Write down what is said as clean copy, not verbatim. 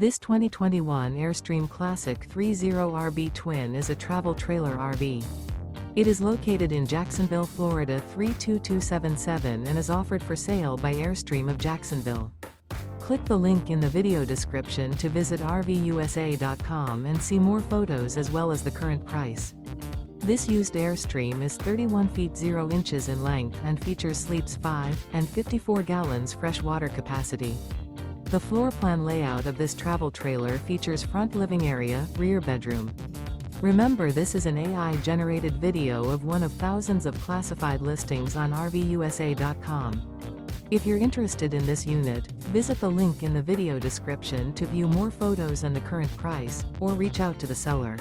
This 2021 Airstream Classic 30RB Twin is a travel trailer RV. It is located in Jacksonville, Florida 32277 and is offered for sale by Airstream of Jacksonville. Click the link in the video description to visit RVUSA.com and see more photos as well as the current price. This used Airstream is 31 feet 0 inches in length and features sleeps 5 and 54 gallons fresh water capacity. The floor plan layout of this travel trailer features front living area, rear bedroom. Remember, this is an AI-generated video of one of thousands of classified listings on RVUSA.com. If you're interested in this unit, visit the link in the video description to view more photos and the current price, or reach out to the seller.